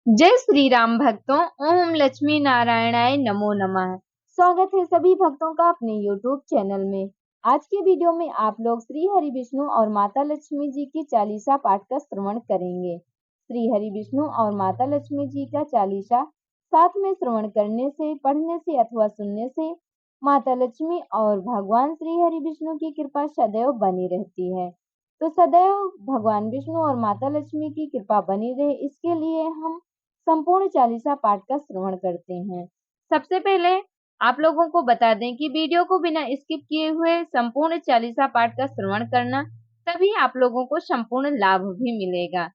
जय श्री राम भक्तों। ओम लक्ष्मी नारायणाय नमो नमः। स्वागत है सभी भक्तों का अपने YouTube चैनल में। आज के वीडियो में आप लोग श्री हरि विष्णु और माता लक्ष्मी जी की चालीसा पाठ का श्रवण करेंगे। श्री हरि विष्णु और माता लक्ष्मी जी का चालीसा साथ में श्रवण करने से, पढ़ने से अथवा सुनने से माता लक्ष्मी और भगवान श्री हरि विष्णु की कृपा सदैव बनी रहती है। तो सदैव भगवान विष्णु और माता लक्ष्मी की कृपा बनी रहे, इसके लिए हम संपूर्ण चालीसा पाठ का श्रवण करते हैं। सबसे पहले आप लोगों को बता दें कि वीडियो को बिना स्किप किए हुए संपूर्ण चालीसा पाठ का श्रवण करना, तभी आप लोगों को संपूर्ण लाभ भी मिलेगा।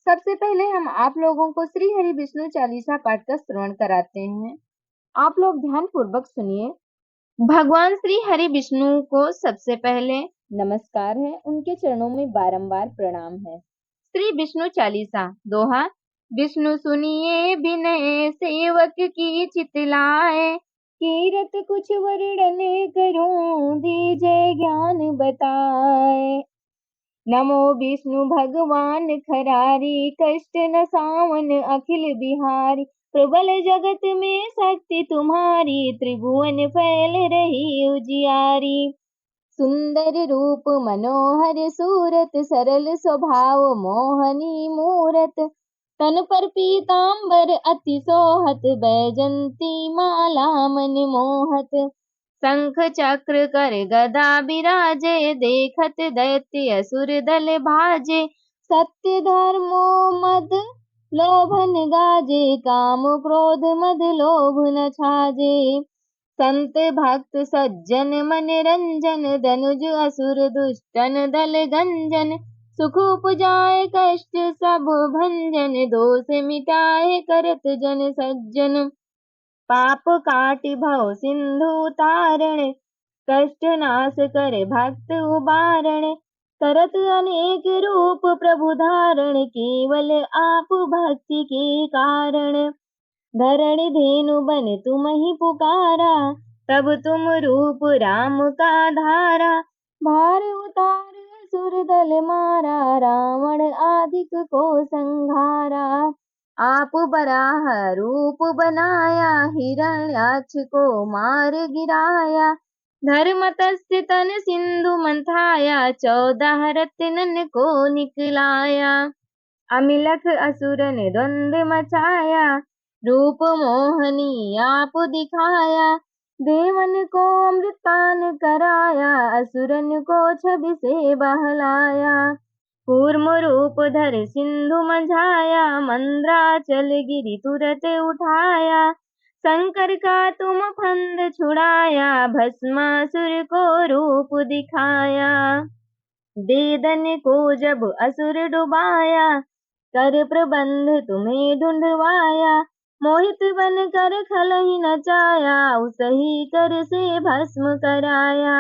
सबसे पहले हम आप लोगों को श्री हरि विष्णु चालीसा पाठ का श्रवण कराते हैं। आप लोग ध्यान पूर्वक सुनिए। भगवान श्री हरि विष्णु को सबसे पहले नमस्कार है, उनके चरणों में बारंबार प्रणाम है। श्री विष्णु चालीसा दोहा। विष्णु सुनिए विनय सेवक की चितलाए, कीरत कुछ वर्णन करूं दीजय ज्ञान बताए। नमो विष्णु भगवान खरारी, कष्ट न सावन अखिल बिहारी। प्रबल जगत में शक्ति तुम्हारी, त्रिभुवन फैल रही उजियारी। सुंदर रूप मनोहर सूरत, सरल स्वभाव मोहनी मूरत। तन पर पीतांबर अति सोहत, बैजंती माला मन मोहत। शंख चक्र कर गदा बिराजे, देखत दैत्य असुर दल भाजे। सत्य धर्मो मद लोभन गाजे, काम क्रोध मद लोभ न छाजे। संत भक्त सज्जन मन रंजन, धनुज असुर दुष्टन दल गंजन। सुख उपजाए कष्ट सब भंजन, दोष मिटाए करत जन सज्जन। पाप काटि भव सिंधु तारण, कष्ट नाश करे भक्त उबारण। करत अनेक रूप प्रभु धारण, केवल आप भक्ति के कारण। धरण धेनु बन तुम ही पुकारा, तब तुम रूप राम का धारा। भार उतार असुर दल मारा, रावण आदिक को संहारा। आप बराह रूप बनाया, हिरण्याक्ष को मार गिराया। धर्म तस्य तन सिंधु मंथाया, 14 रत्नन को निकलाया। अमिलख असुर ने द्वंद्व मचाया, रूप मोहनी आप दिखाया। देवन को अमृतान कराया, असुरन को छवि से बहलाया। कूर्म रूप धर सिंधु मंझाया, मंद्राचल गिरि तुरत उठाया। शंकर का तुम फंद छुड़ाया, भस्मासुर को रूप दिखाया। वेदन को जब असुर डुबाया, कर प्रबंध तुम्हें ढूंढवाया। मोहित बन कर खल ही नचाया, उसही कर से भस्म कराया।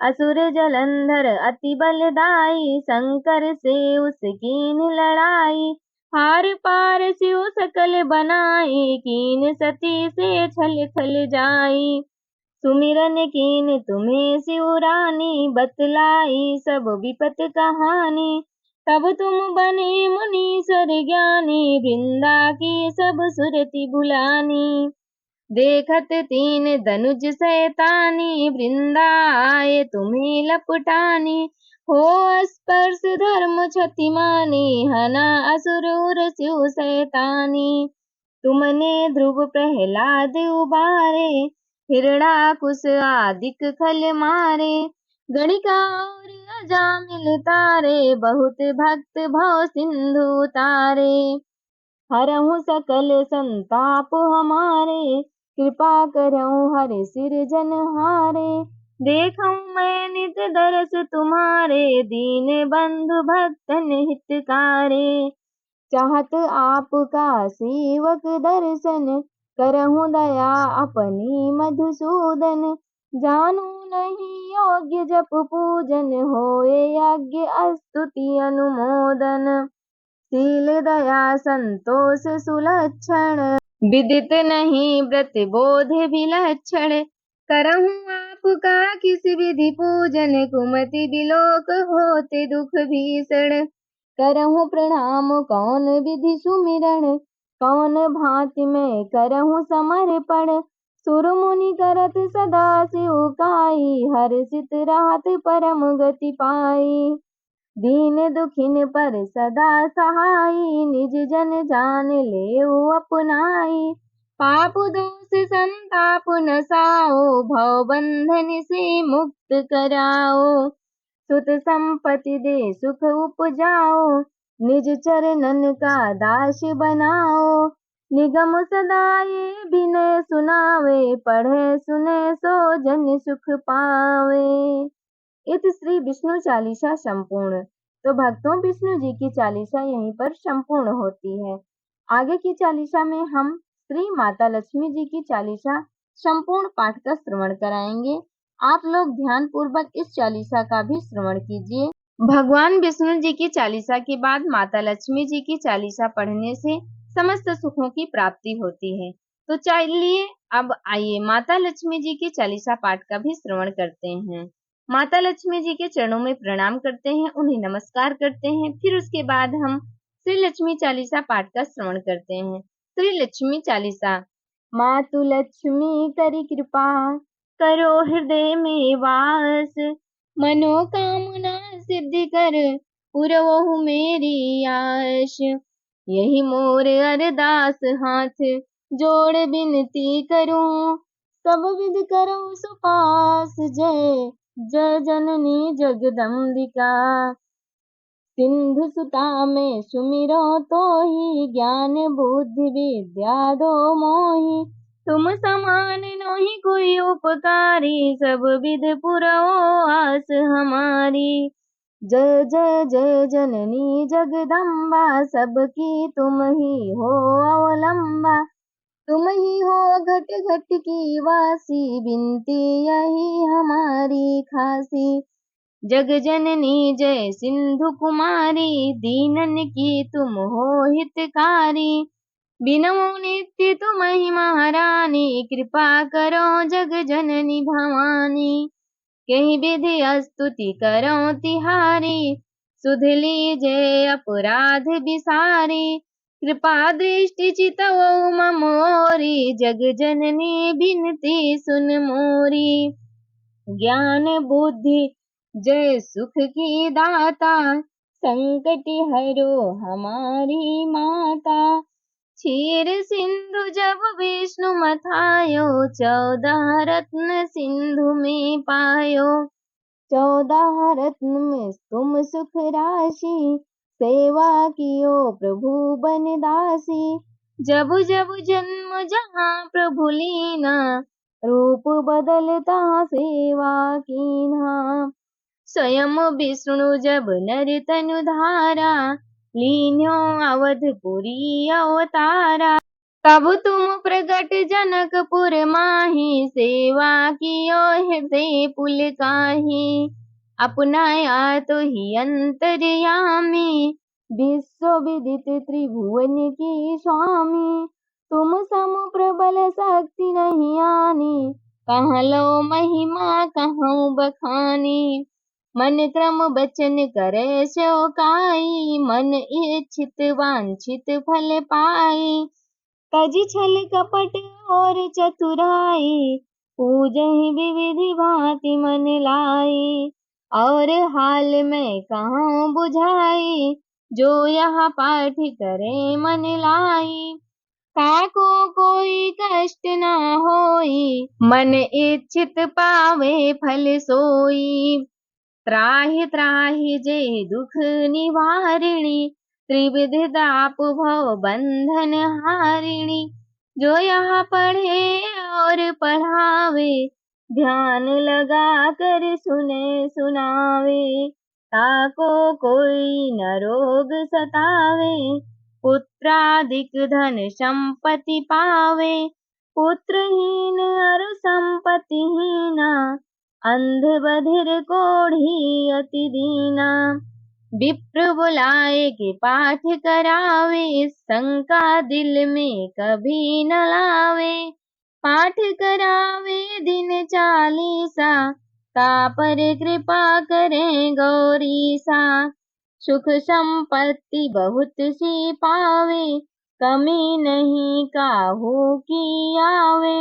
असुर जलंधर अति बलदाई, शंकर से उसकीन लड़ाई। हार पार शिव सकल बनाई, कीन सती से छल खल जाई। सुमिरन कीन तुम्हें शिवरानी, बतलाई सब विपत कहानी। तब तुम बने मुनीश्वर ज्ञानी, वृंदा की सब सुरति भुलानी। देखत तीन धनुज शैतानी, वृंदा आए तुम्हें लपटानी। हो स्पर्श धर्म क्षति मानी, हना असुर उर शिव शैतानी। तुमने ध्रुव प्रहलाद उबारे, हिरणाकुश आदिक खल मारे। गणिका और अजामिल तारे, बहुत भक्त भव सिंधु तारे। हरहु सकल संताप हमारे, कृपा करहु हरि सिरजनहारे। देखऊं मैं नित दरस तुम्हारे, दीन बंधु भक्तन हितकारे। चाहत आपका सेवक दर्शन, करहु दया अपनी मधुसूदन। जानू नहीं योग्य जप पूजन, होए यज्ञ स्तुति अनुमोदन। शील दया संतोष सुलक्षण, विदित नहीं व्रत बोध विलक्षण। करहूं आपका किस विधि पूजन, कुमति बिलोक होते दुख भीषण। करहूं प्रणाम कौन विधि सुमिरन, कौन भांति मैं करहूँ समर्पण, सुर मुनि करत सदा शिव काई, हर्षित रहत परम गति पाई। दीन दुखिन पर सदा सहाई, निज जन जान लेऊ अपनाई। पाप दोष संताप नसाओ, भव बंधन से मुक्त कराओ। सुत संपत्ति दे सुख उपजाओ, निज चरणन का दास बनाओ। निगम सदाये बिनय सुनावे, पढ़े सुने सो जन सुख पावे। इति श्री विष्णु चालीसा संपूर्ण। तो भक्तों, विष्णु जी की चालीसा यहीं पर संपूर्ण होती है। आगे की चालीसा में हम श्री माता लक्ष्मी जी की चालीसा संपूर्ण पाठ का श्रवण कराएंगे। आप लोग ध्यान पूर्वक इस चालीसा का भी श्रवण कीजिए। भगवान विष्णु जी की चालीसा के बाद माता लक्ष्मी जी की चालीसा पढ़ने से समस्त सुखों की प्राप्ति होती है। तो चलिए अब आइए माता लक्ष्मी जी की चालीसा पाठ का भी श्रवण करते हैं। माता लक्ष्मी जी के चरणों में प्रणाम करते हैं, उन्हें नमस्कार करते हैं। फिर उसके बाद हम श्री लक्ष्मी चालीसा पाठ का श्रवण करते हैं। श्री लक्ष्मी चालीसा। मातु लक्ष्मी करी कृपा, करो हृदय में वास। मनोकामना सिद्धि कर, पुरवहु मेरी आश। यही मोर अरदास हाथ, जोड़ बिनती करूं। सब विधि करूं सुपास, जय जय जननी जगदम्बिका। सिंधु सुता में सुमिरो तो ही, ज्ञान बुद्धि विद्या दो मोहि। तुम समान नहीं कोई उपकारी, सब विध पुरओ आस हमारी। जय जय जय जननी जगदम्बा, सबकी तुम ही हो अवलंबा। तुम ही हो घट घट की वासी, बिनती यही हमारी खासी। जग जननी जय सिंधु कुमारी, दीनन की तुम हो हितकारी। बिनमो नित्य तुम ही महारानी, कृपा करो जग जननी भवानी। कहीं विधि स्तुति करो तिहारी, सुध लीजे अपराध बिसारी। कृपा दृष्टि चितवो मम ओरी, जग जननी बिनती सुन मोरी। ज्ञान बुद्धि जय सुख की दाता, संकट हरो हमारी माता। क्षीर सिंधु जब विष्णु मथायो, 14 रत्न सिंधु में पायो। 14 रत्न में तुम सुख राशि, सेवा कियो प्रभु बन दासी। जब जब जन्म जहाँ प्रभु लीना, रूप बदलता सेवा कीन्हा। स्वयं विष्णु जब नर तनु धारा, लीन्यो अवधपुरी अवतारा। तब तुम प्रगट जनकपुर माही, सेवा कियो हृदय पुलकाही। अपनाया तो ही अंतर्यामी, विश्व विदित त्रिभुवन की स्वामी। तुम सम प्रबल शक्ति नहीं आनी, कहाँ लो महिमा कहूँ बखानी। मन क्रम बचन करे सो काई, मन इच्छित वांछित फल पाई। तज छल कपट और चतुराई, पूजहि विविधि भांति मन लाई। और हाल में कहाँ बुझाई, जो यह पाठ करे मन लाई। ताको कोई कष्ट न होई, मन इच्छित पावे फल सोई। त्राहि त्राहि जे दुख निवारिणी, त्रिविध दाप भव बंधन हारिणी। जो यह पढ़े और पढ़ावे, ध्यान लगा कर सुने सुनावे। ताको कोई न रोग सतावे, पुत्रादिक धन संपत्ति पावे। पुत्रहीन और संपत्तिहीना, अंध बधिर कोढ़ी अति दीना। विप्र बुलाए के पाठ करावे, शंका दिल में कभी न लावे। पाठ करावे दिन 40, तापर कृपा करें गौरीसा। सुख संपत्ति बहुत सी पावे, कमी नहीं काहू की आवे।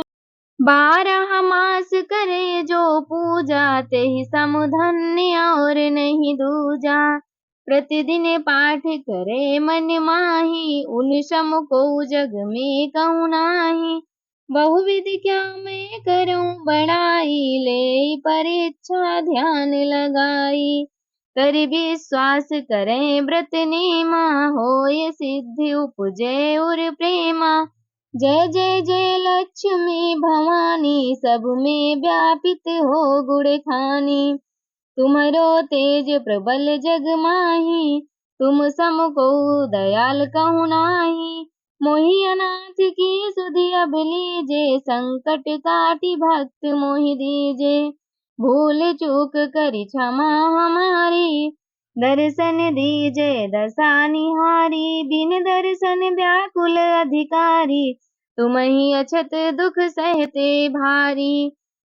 12 मास करे जो पूजा, तेहि सम धन्य और नहीं दूजा। प्रतिदिन पाठ करे मन माही, उन सम को जग में कहूँ नाही। बहुविध क्या मैं करूँ बड़ाई, ले परीक्षा ध्यान लगाई। कर विश्वास करें व्रत नेमा, होय सिद्धि उपजे और प्रेमा। जय जय जय लक्ष्मी भवानी, सब में व्यापित हो गुण खानी। तुम्हरो तेज प्रबल जग माही, तुम सम को दयाल कहूँ नाही। मोहि अनाथ की सुधि अब लीजे, संकट काटि भक्त मोहि दीजे। भूल चूक करी क्षमा हमारी, दर्शन दीजे दशा निहारी। बिन दर्शन व्याकुल अधिकारी, तुम ही अछत दुख सहते भारी।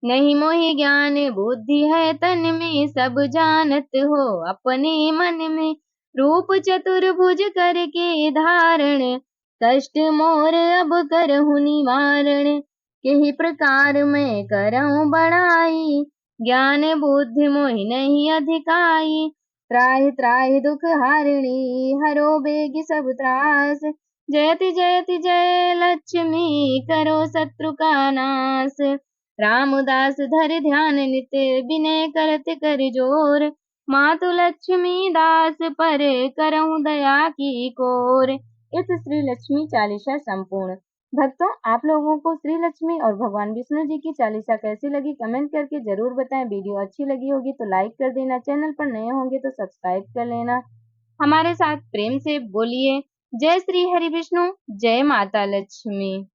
नहीं मोहि ज्ञान बुद्धि है तन में, सब जानत हो अपने मन में। रूप चतुर्भुज करके धारण, कष्ट मोर अब करहु निवारण। केहि प्रकार मैं करहु बड़ाई, ज्ञान बुद्धि मोहि नहीं अधिकाई। त्राहि त्राहि दुख हारिणी, हरो बेगी सब त्रास। जयति जयति जय लक्ष्मी, करो शत्रु का नाश। रामदास धर ध्यान नित, विनय करत कर जोर। मातु लक्ष्मी दास पर, करहु दया की कोर। इस श्री लक्ष्मी चालीसा संपूर्ण। भक्तों, आप लोगों को श्री लक्ष्मी और भगवान विष्णु जी की चालीसा कैसी लगी कमेंट करके जरूर बताएं। वीडियो अच्छी लगी होगी तो लाइक कर देना, चैनल पर नए होंगे तो सब्सक्राइब कर लेना। हमारे साथ प्रेम से बोलिए जय श्री हरि विष्णु, जय माता लक्ष्मी।